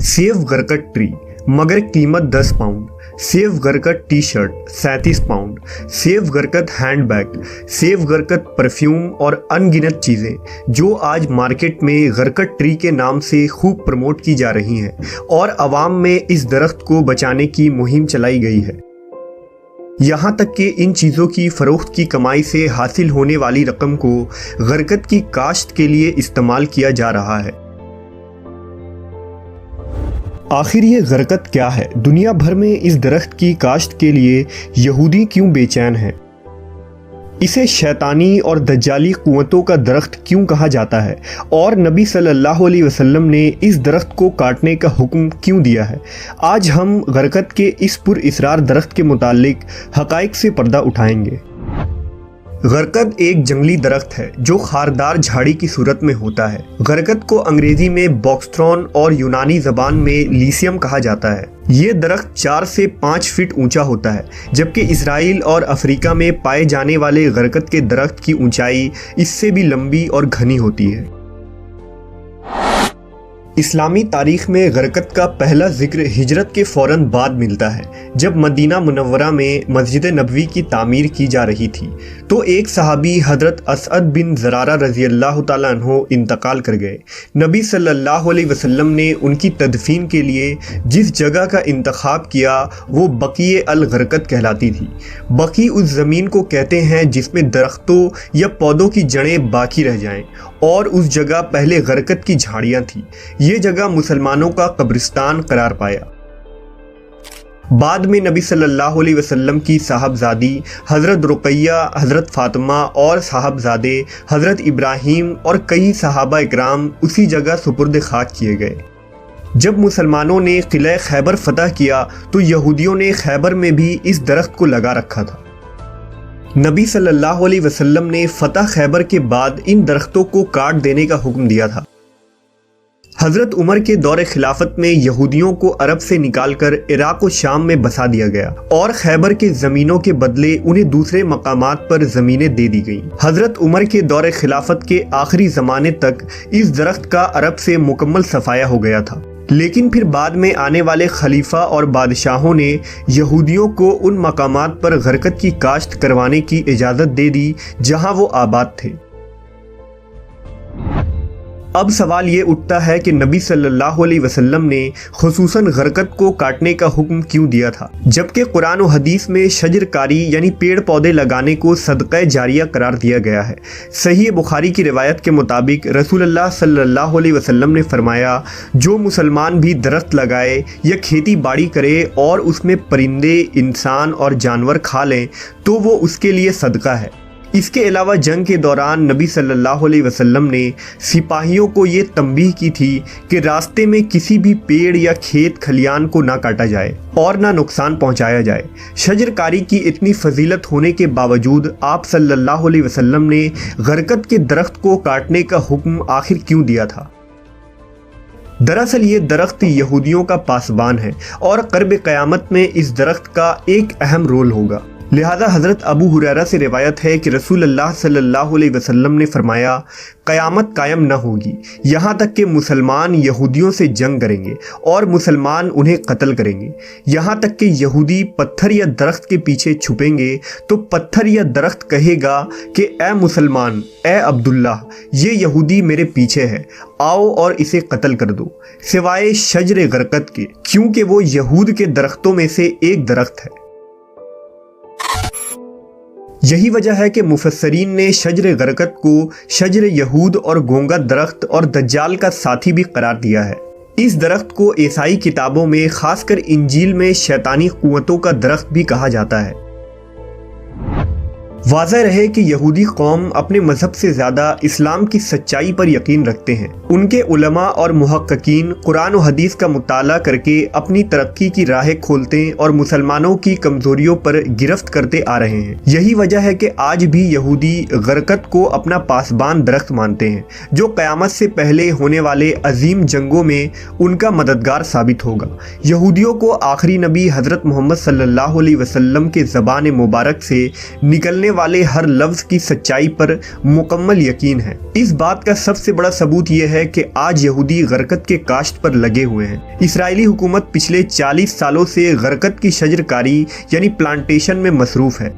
Save गरकट tree मगर कीमत 10 pound, सेव गरकट टी शर्ट 37 पाउंड, सेव गरकत हैंड बैग, सेव गरकत परफ्यूम और अनगिनत चीज़ें जो आज मार्केट में गरकट ट्री के नाम से खूब प्रमोट की जा रही हैं और आवाम में इस दरख्त को बचाने की मुहिम चलाई गई है। यहाँ तक कि इन चीज़ों की फ़रोख्त की कमाई से हासिल होने वाली रकम को गरकत की काश्त के लिए इस्तेमाल किया जा रहा है। आखिर ये गरकत क्या है? दुनिया भर में इस दरख्त की काश्त के लिए यहूदी क्यों बेचैन हैं? इसे शैतानी और दज्जाली कुव्वतों का दरख्त क्यों कहा जाता है? और नबी सल्लल्लाहु अलैहि वसल्लम ने इस दरख्त को काटने का हुक्म क्यों दिया है? आज हम गरकत के इस पुरइसरार दरख्त के मुतालिक हक़ाइक़ से पर्दा उठाएंगे। गरकत एक जंगली दरख्त है जो खारदार झाड़ी की सूरत में होता है। गरकत को अंग्रेजी में बॉक्सथ्रॉन और यूनानी ज़बान में लीसियम कहा जाता है। ये दरख्त 4 से 5 फीट ऊंचा होता है, जबकि इसराइल और अफ्रीका में पाए जाने वाले गरकत के दरख्त की ऊंचाई इससे भी लंबी और घनी होती है। इस्लामी तारीख में गरकत का पहला जिक्र हिजरत के फ़ौरन बाद मिलता है, जब मदीना मुनव्वरा में मस्जिद नबवी की तामीर की जा रही थी तो एक सहाबी हज़रत असअद बिन ज़रारा रज़ी अल्लाह तआला अन्हु इंतकाल कर गए। नबी सल्लल्लाहु अलैहि वसल्लम ने उनकी तदफीन के लिए जिस जगह का इंतखाब किया वो बकी अल गरकत कहलाती थी। बकी उस ज़मीन को कहते हैं जिसमें दरख्तों या पौधों की जड़ें बाकी रह जाएं, और उस जगह पहले गरकत की झाड़ियाँ थीं। ये जगह मुसलमानों का कब्रिस्तान करार पाया। बाद में नबी सल्लल्लाहु अलैहि वसल्लम की साहबजादी हज़रत रुक़ैया, हज़रत फ़ातिमा और साहबजादे हज़रत इब्राहीम और कई सहाबा इकराम उसी जगह सुपुर्द खाक किए गए। जब मुसलमानों ने किला खैबर फ़तह किया तो यहूदियों ने खैबर में भी इस दरख्त को लगा रखा था। नबी सल्लल्लाहु अलैहि वसल्लम ने फ़तह खैबर के बाद इन दरख्तों को काट देने का हुक्म दिया था। हज़रत उमर के दौरे खिलाफत में यहूदियों को अरब से निकालकर इराक और शाम में बसा दिया गया और खैबर के ज़मीनों के बदले उन्हें दूसरे मकामात पर ज़मीनें दे दी गईं। हज़रत उमर के दौरे खिलाफत के आखिरी ज़माने तक इस दरख्त का अरब से मुकम्मल सफाया हो गया था, लेकिन फिर बाद में आने वाले खलीफा और बादशाहों ने यहूदियों को उन मकामात पर गरकत की काश्त करवाने की इजाज़त दे दी जहां वो आबाद थे। अब सवाल ये उठता है कि नबी सल्लल्लाहु अलैहि वसल्लम ने खुसूसन गरकत को काटने का हुक्म क्यों दिया था, जबकि कुरान और हदीस में शजरकारी यानी पेड़ पौधे लगाने को सदक़ा जारिया करार दिया गया है। सही बुखारी की रिवायत के मुताबिक रसूलुल्लाह सल्लल्लाहु अलैहि वसल्लम ने फरमाया, जो मुसलमान भी दरख्त लगाए या खेती बाड़ी करे और उसमें परिंदे, इंसान और जानवर खा लें तो वो उसके लिए सदका है। इसके अलावा जंग के दौरान नबी सल्लल्लाहु अलैहि वसल्लम ने सिपाहियों को ये तंबीह की थी कि रास्ते में किसी भी पेड़ या खेत खलियान को ना काटा जाए और ना नुकसान पहुंचाया जाए। शजरकारी की इतनी फजीलत होने के बावजूद आप सल्लल्लाहु अलैहि वसल्लम ने गरकत के दरख्त को काटने का हुक्म आखिर क्यों दिया था? दरअसल ये दरख्त यहूदियों का पासबान है और क़र्ब क़यामत में इस दरख्त का एक अहम रोल होगा। लिहाजा हज़रत अबू हुरैरा से रिवायत है कि रसूलुल्लाह सल्लल्लाहु अलैहि वसल्लम ने फरमाया, क़यामत कायम न होगी यहाँ तक कि मुसलमान यहूदियों से जंग करेंगे और मुसलमान उन्हें कत्ल करेंगे। यहाँ तक कि यहूदी पत्थर या दरख्त के पीछे छुपेंगे तो पत्थर या दरख्त कहेगा कि ए मुसलमान, ए अब्दुल्लाह, ये यहूदी मेरे पीछे है, आओ और इसे कत्ल कर दो, सिवाय शजर गरकत के, क्योंकि वो यहूद के दरख्तों में से एक दरख्त है। यही वजह है कि मुफस्सरीन ने शजर गरकत को शजर यहूद और गोंगा दरख्त और दज्जाल का साथी भी करार दिया है। इस दरख्त को ईसाई किताबों में खासकर इंजील में शैतानी कुव्वतों का दरख्त भी कहा जाता है। वाज़ह रहे कि यहूदी कौम अपने मज़हब से ज़्यादा इस्लाम की सच्चाई पर यकीन रखते हैं। उनके उलमा और मुहक्किकीन कुरान और हदीस का मुताला करके अपनी तरक्की की राहें खोलते और मुसलमानों की कमज़ोरियों पर गिरफ्त करते आ रहे हैं। यही वजह है कि आज भी यहूदी गरकत को अपना पासबान दरख्त मानते हैं, जो क़यामत से पहले होने वाले अजीम जंगों में उनका मददगार साबित होगा। यहूदियों को आखिरी नबी हज़रत मोहम्मद सल्लल्लाहु अलैहि वसल्लम के ज़बान मुबारक से निकलने والے ہر لفظ کی سچائی پر مکمل یقین ہے۔ اس بات کا سب سے بڑا ثبوت یہ ہے کہ آج یہودی غرقت کے کاشت پر لگے ہوئے ہیں۔ اسرائیلی حکومت پچھلے 40 سالوں سے غرقت کی شجر کاری یعنی پلانٹیشن میں مصروف ہے۔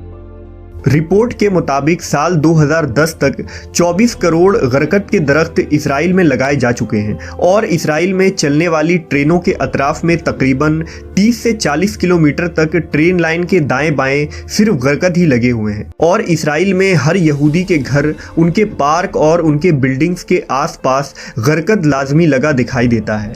رپورٹ کے مطابق سال 2010 تک 24 کروڑ غرقت کے درخت اسرائیل میں لگائے جا چکے ہیں، اور اسرائیل میں چلنے والی ٹرینوں کے اطراف میں تقریباً 30 سے 40 کلومیٹر تک ٹرین لائن کے دائیں بائیں صرف غرقت ہی لگے ہوئے ہیں، اور اسرائیل میں ہر یہودی کے گھر، ان کے پارک اور ان کے بلڈنگز کے آس پاس غرقت لازمی لگا دکھائی دیتا ہے۔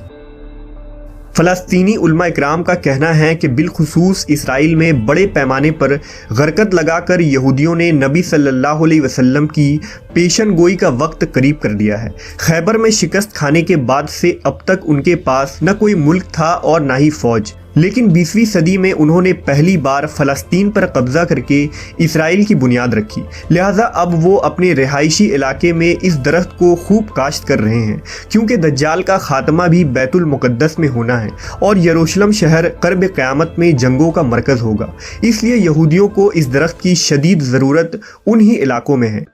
فلسطینی علماء اکرام کا کہنا ہے کہ بالخصوص اسرائیل میں بڑے پیمانے پر غرقت لگا کر یہودیوں نے نبی صلی اللہ علیہ وسلم کی پیشن گوئی کا وقت قریب کر دیا ہے۔ خیبر میں شکست کھانے کے بعد سے اب تک ان کے پاس نہ کوئی ملک تھا اور نہ ہی فوج، لیکن 20ویں صدی میں انہوں نے پہلی بار فلسطین پر قبضہ کر کے اسرائیل کی بنیاد رکھی، لہٰذا اب وہ اپنے رہائشی علاقے میں اس درخت کو خوب کاشت کر رہے ہیں، کیونکہ دجال کا خاتمہ بھی بیت المقدس میں ہونا ہے اور یروشلم شہر قرب قیامت میں جنگوں کا مرکز ہوگا، اس لیے یہودیوں کو اس درخت کی شدید ضرورت انہی علاقوں میں ہے۔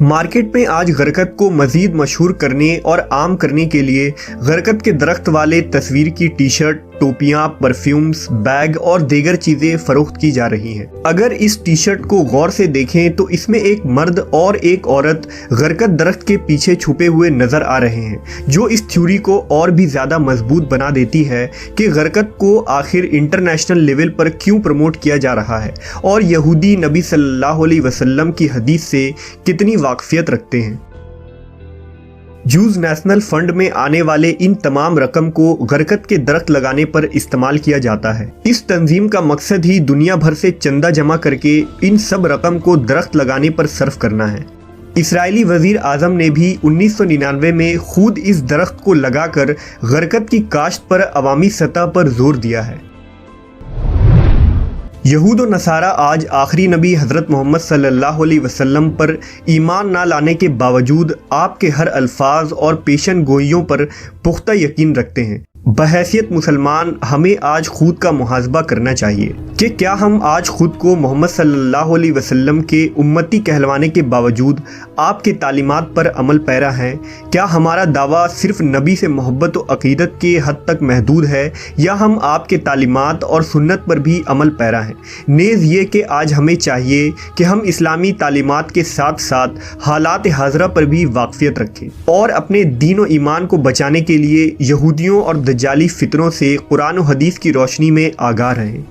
مارکیٹ میں آج غرقت کو مزید مشہور کرنے اور عام کرنے کے لیے غرقت کے درخت والے تصویر کی ٹی شرٹ، ٹوپیاں، پرفیومز، بیگ اور دیگر چیزیں فروخت کی جا رہی ہیں۔ اگر اس ٹی شرٹ کو غور سے دیکھیں تو اس میں ایک مرد اور ایک عورت غرقت درخت کے پیچھے چھپے ہوئے نظر آ رہے ہیں، جو اس تھیوری کو اور بھی زیادہ مضبوط بنا دیتی ہے کہ غرقت کو آخر انٹرنیشنل لیول پر کیوں پروموٹ کیا جا رہا ہے، اور یہودی نبی صلی اللہ علیہ وسلم کی حدیث سے کتنی واقفیت رکھتے ہیں۔ جوز نیشنل فنڈ میں آنے والے ان تمام رقم کو غرقت کے درخت لگانے پر استعمال کیا جاتا ہے۔ اس تنظیم کا مقصد ہی دنیا بھر سے چندہ جمع کر کے ان سب رقم کو درخت لگانے پر صرف کرنا ہے۔ اسرائیلی وزیر اعظم نے بھی 1999 میں خود اس درخت کو لگا کر غرقت کی کاشت پر عوامی سطح پر زور دیا ہے۔ یہود و نصارہ آج آخری نبی حضرت محمد صلی اللہ علیہ وسلم پر ایمان نہ لانے کے باوجود آپ کے ہر الفاظ اور پیشن گوئیوں پر پختہ یقین رکھتے ہیں۔ بحیثیت مسلمان ہمیں آج خود کا محاسبہ کرنا چاہیے کہ کیا ہم آج خود کو محمد صلی اللہ علیہ وسلم کے امتی کہلوانے کے باوجود آپ کے تعلیمات پر عمل پیرا ہیں؟ کیا ہمارا دعویٰ صرف نبی سے محبت و عقیدت کے حد تک محدود ہے، یا ہم آپ کے تعلیمات اور سنت پر بھی عمل پیرا ہیں؟ نیز یہ کہ آج ہمیں چاہیے کہ ہم اسلامی تعلیمات کے ساتھ ساتھ حالات حاضرہ پر بھی واقفیت رکھیں اور اپنے دین و ایمان کو بچانے کے لیے یہودیوں اور دجالی فتنوں سے قرآن و حدیث کی روشنی میں آگاہ رہیں۔